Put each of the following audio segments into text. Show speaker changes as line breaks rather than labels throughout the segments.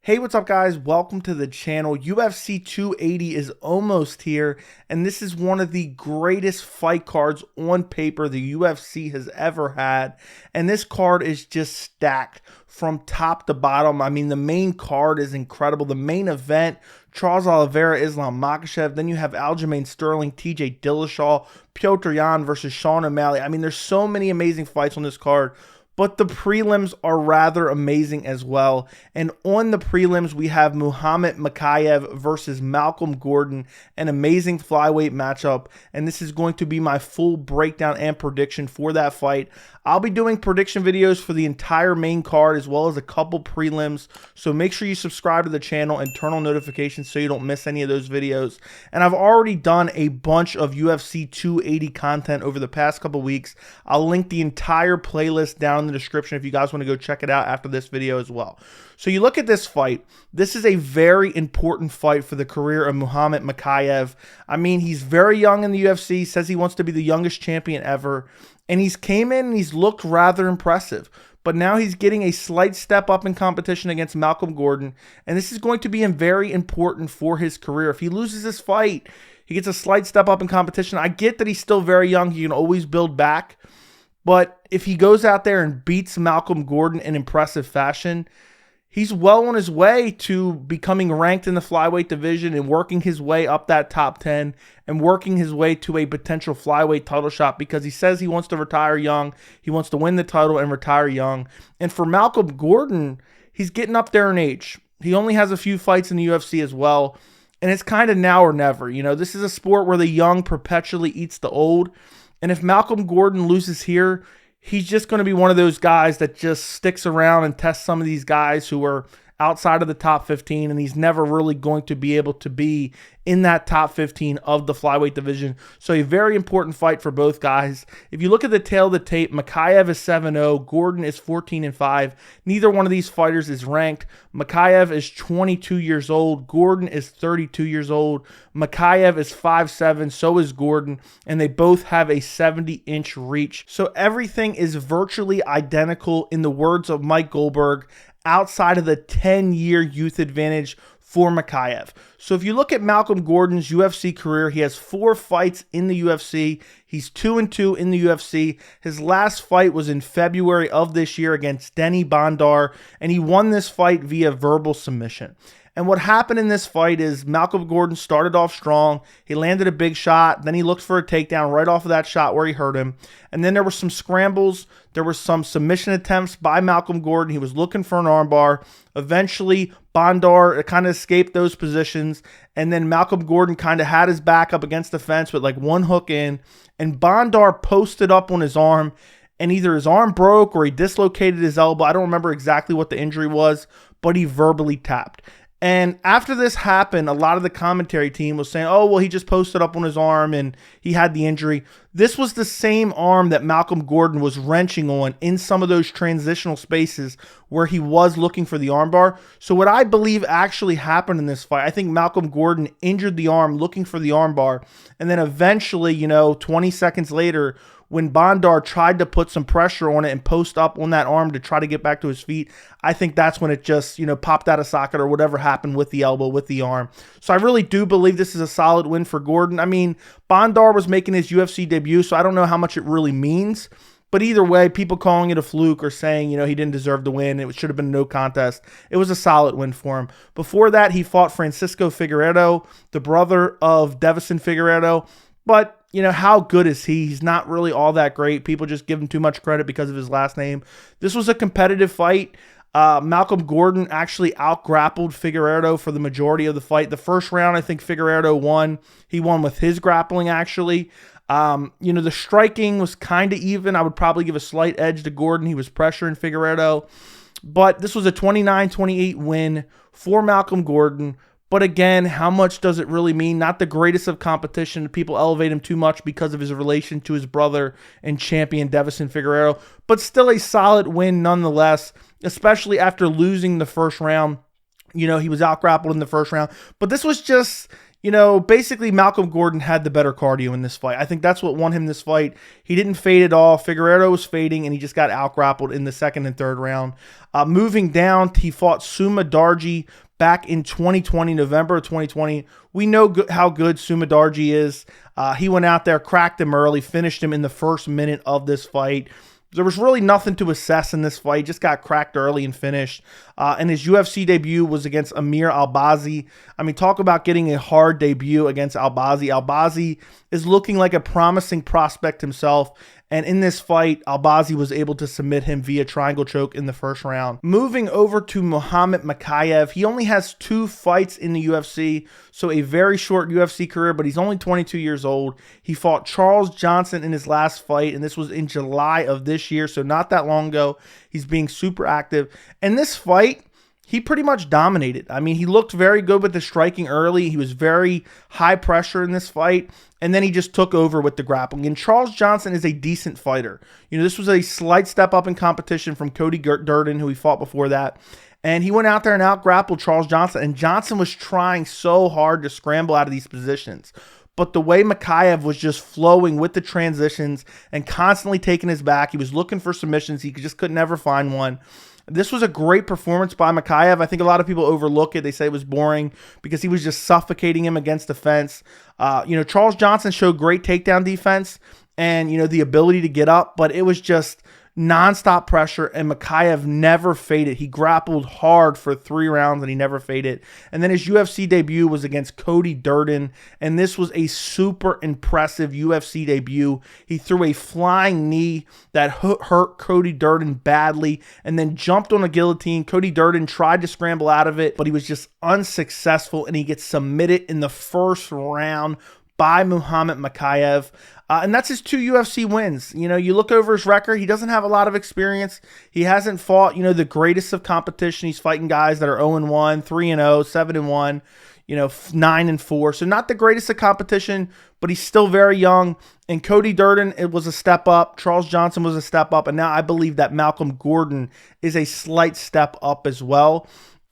Hey, what's up guys? Welcome to the channel. UFC 280 is almost here, and this is one of the greatest fight cards on paper the UFC has ever had. And this card is just stacked from top to bottom. I mean, the main card is incredible. The main event, Charles Oliveira, Islam Makhachev. Then you have Aljamain Sterling, TJ Dillashaw, Petr Yan versus Sean O'Malley. I mean, there's so many amazing fights on this card. But the prelims are rather amazing as well. And on the prelims, we have Mokaev versus Malcolm Gordon, an amazing flyweight matchup. And this is going to be my full breakdown and prediction for that fight. I'll be doing prediction videos for the entire main card as well as a couple prelims. So make sure you subscribe to the channel and turn on notifications so you don't miss any of those videos. And I've already done a bunch of UFC 280 content over the past couple weeks. I'll link the entire playlist down in the description if you guys want to go check it out after this video as well. So you look at this fight. This is a very important fight for the career of Muhammad Mokaev. I mean, he's very young in the UFC, says he wants to be the youngest champion ever. And he's came in and he's looked rather impressive. But now he's getting a slight step up in competition against Malcolm Gordon. And this is going to be very important for his career. If he loses this fight, he gets a slight step up in competition. I get that he's still very young. He can always build back. But if he goes out there and beats Malcolm Gordon in impressive fashion, he's well on his way to becoming ranked in the flyweight division and working his way up that top 10 and working his way to a potential flyweight title shot, because he says he wants to retire young. He wants to win the title and retire young. And for Malcolm Gordon, he's getting up there in age. He only has a few fights in the UFC as well. And it's kind of now or never. You know, this is a sport where the young perpetually eats the old. And if Malcolm Gordon loses here, he's just going to be one of those guys that just sticks around and tests some of these guys who are outside of the top 15, and he's never really going to be able to be in that top 15 of the flyweight division. So a very important fight for both guys. If you look at the tail of the tape, Mokaev is 7-0, Gordon is 14-5. Neither one of these fighters is ranked. Mokaev is 22 years old, Gordon is 32 years old. Mokaev is 5'7", so is Gordon, and they both have a 70-inch reach. So everything is virtually identical, in the words of Mike Goldberg, outside of the 10-year youth advantage for Mokaev. So if you look at Malcolm Gordon's UFC career, he has 4 fights in the UFC. He's 2-2 in the UFC. His last fight was in February of this year against Denny Bandar, and he won this fight via verbal submission. And what happened in this fight is Malcolm Gordon started off strong. He landed a big shot. Then he looked for a takedown right off of that shot where he hurt him. And then there were some scrambles. There were some submission attempts by Malcolm Gordon. He was looking for an armbar. Eventually, Bandar kind of escaped those positions. And then Malcolm Gordon kind of had his back up against the fence with like one hook in. And Bandar posted up on his arm. And either his arm broke or he dislocated his elbow. I don't remember exactly what the injury was, but he verbally tapped. And after this happened, a lot of the commentary team was saying, oh, well, he just posted up on his arm and he had the injury. This was the same arm that Malcolm Gordon was wrenching on in some of those transitional spaces where he was looking for the armbar. So what I believe actually happened in this fight, I think Malcolm Gordon injured the arm looking for the armbar. And then eventually, 20 seconds later, when Bandar tried to put some pressure on it and post up on that arm to try to get back to his feet, I think that's when it just, popped out of socket or whatever happened with the elbow, with the arm. So I really do believe this is a solid win for Gordon. I mean, Bandar was making his UFC debut, so I don't know how much it really means. But either way, people calling it a fluke or saying, he didn't deserve to win, it should have been no contest, it was a solid win for him. Before that, he fought Francisco Figueiredo, the brother of Devison Figueiredo. But how good is he? He's not really all that great. People just give him too much credit because of his last name. This was a competitive fight. Malcolm Gordon actually out-grappled Figueiredo for the majority of the fight. The first round, I think Figueiredo won. He won with his grappling, actually. The striking was kind of even. I would probably give a slight edge to Gordon. He was pressuring Figueiredo. But this was a 29-28 win for Malcolm Gordon. But again, how much does it really mean? Not the greatest of competition. People elevate him too much because of his relation to his brother and champion Devison Figueiredo. But still a solid win nonetheless, especially after losing the first round. He was out-grappled in the first round. But this was just, basically Malcolm Gordon had the better cardio in this fight. I think that's what won him this fight. He didn't fade at all. Figueiredo was fading, and he just got out-grappled in the second and third round. Moving down, he fought Suma Darji back in 2020, November of 2020. We know how good Suma Darji is. He went out there, cracked him early, finished him in the first minute of this fight. There was really nothing to assess in this fight. Just got cracked early and finished. And his UFC debut was against Amir Albazi. I mean, talk about getting a hard debut against Albazi. Albazi is looking like a promising prospect himself. And in this fight, Albazi was able to submit him via triangle choke in the first round. Moving over to Islam Makhachev, he only has 2 fights in the UFC, so a very short UFC career, but he's only 22 years old. He fought Charles Johnson in his last fight, and this was in July of this year, so not that long ago. He's being super active. And this fight, he pretty much dominated. I mean, he looked very good with the striking early. He was very high pressure in this fight, and then he just took over with the grappling. And Charles Johnson is a decent fighter. This was a slight step up in competition from Cody Durden, who he fought before that. And he went out there and out-grappled Charles Johnson, and Johnson was trying so hard to scramble out of these positions. But the way Mokaev was just flowing with the transitions and constantly taking his back, he was looking for submissions. He just could never find one. This was a great performance by Mokaev. I think a lot of people overlook it. They say it was boring because he was just suffocating him against the fence. Charles Johnson showed great takedown defense and, the ability to get up, but it was just nonstop pressure, and Mokaev never faded. He grappled hard for 3 rounds, and he never faded. And then his UFC debut was against Cody Durden, and this was a super impressive UFC debut. He threw a flying knee that hurt Cody Durden badly, and then jumped on a guillotine. Cody Durden tried to scramble out of it, but he was just unsuccessful, and he gets submitted in the first round by Islam Makhachev. And that's his 2 UFC wins. You look over his record, he doesn't have a lot of experience. He hasn't fought, the greatest of competition. He's fighting guys that are 0-1, 3-0, 7-1, 9-4. So not the greatest of competition, but he's still very young. And Cody Durden, it was a step up. Charles Johnson was a step up. And now I believe that Malcolm Gordon is a slight step up as well.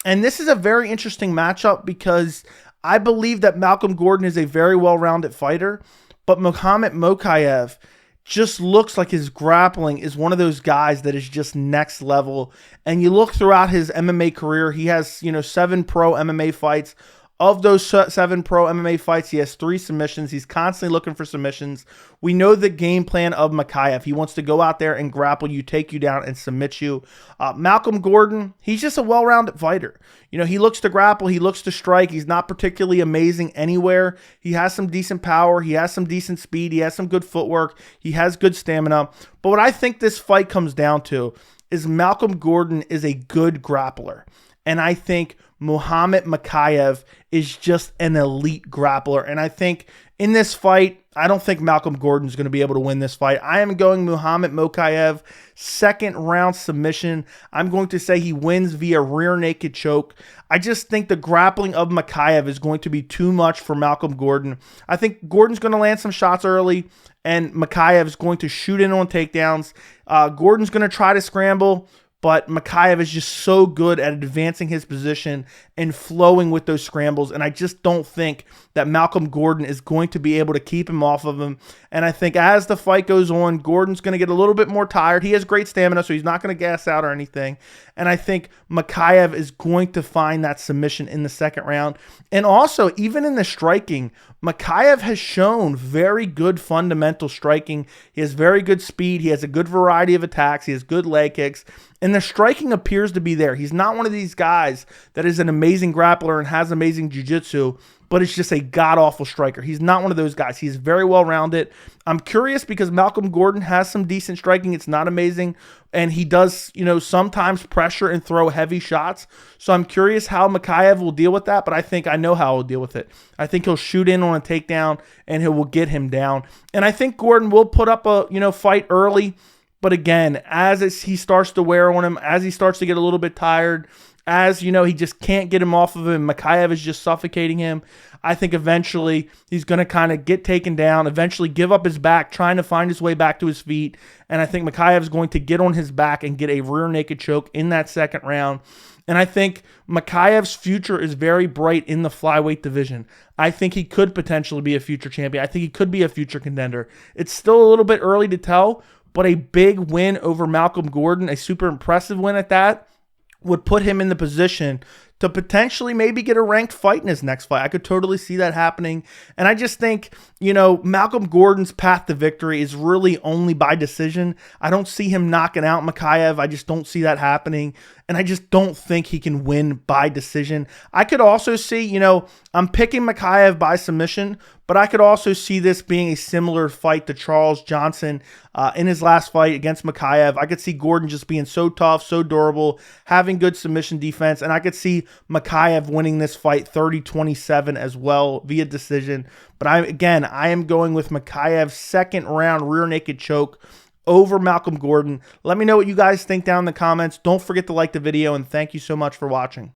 And this is a very interesting matchup because I believe that Malcolm Gordon is a very well-rounded fighter, but Mokaev just looks like his grappling is one of those guys that is just next level. And you look throughout his MMA career, he has, 7 pro MMA fights. Of those 7 pro MMA fights, he has 3 submissions. He's constantly looking for submissions. We know the game plan of Mokaev. He wants to go out there and grapple you, take you down, and submit you. Malcolm Gordon, he's just a well-rounded fighter. He looks to grapple. He looks to strike. He's not particularly amazing anywhere. He has some decent power. He has some decent speed. He has some good footwork. He has good stamina. But what I think this fight comes down to is Malcolm Gordon is a good grappler. And I think Islam Makhachev is just an elite grappler. And I think in this fight, I don't think Malcolm Gordon is going to be able to win this fight. I am going Islam Makhachev, 2nd round submission. I'm going to say he wins via rear naked choke. I just think the grappling of Mokaev is going to be too much for Malcolm Gordon. I think Gordon's going to land some shots early, and Mokaev is going to shoot in on takedowns. Gordon's going to try to scramble, but Mokaev is just so good at advancing his position and flowing with those scrambles. And I just don't think that Malcolm Gordon is going to be able to keep him off of him. And I think as the fight goes on, Gordon's going to get a little bit more tired. He has great stamina, so he's not going to gas out or anything. And I think Mokaev is going to find that submission in the 2nd round. And also, even in the striking, Mokaev has shown very good fundamental striking. He has very good speed. He has a good variety of attacks. He has good leg kicks. And the striking appears to be there. He's not one of these guys that is an amazing grappler and has amazing jiu-jitsu, but it's just a god-awful striker. He's not one of those guys. He's very well-rounded. I'm curious because Malcolm Gordon has some decent striking. It's not amazing, and he does, sometimes pressure and throw heavy shots. So I'm curious how Mokaev will deal with that, but I think I know how he'll deal with it. I think he'll shoot in on a takedown, and he will get him down. And I think Gordon will put up a, fight early, but again, as he starts to wear on him, as he starts to get a little bit tired, as he just can't get him off of him, Mokaev is just suffocating him. I think eventually he's going to kind of get taken down, eventually give up his back, trying to find his way back to his feet. And I think Mokaev is going to get on his back and get a rear naked choke in that 2nd round. And I think Mokaev's future is very bright in the flyweight division. I think he could potentially be a future champion. I think he could be a future contender. It's still a little bit early to tell, but a big win over Malcolm Gordon, a super impressive win at that, would put him in the position to potentially maybe get a ranked fight in his next fight. I could totally see that happening. And I just think, Malcolm Gordon's path to victory is really only by decision. I don't see him knocking out Mokaev. I just don't see that happening. And I just don't think he can win by decision. I could also see, I'm picking Mokaev by submission, but I could also see this being a similar fight to Charles Johnson in his last fight against Mokaev. I could see Gordon just being so tough, so durable, having good submission defense, and I could see Mokaev winning this fight 30-27 as well via decision. But I am going with Mokaev's second round rear naked choke over Malcolm Gordon. Let me know what you guys think down in the comments. Don't forget to like the video, and thank you so much for watching.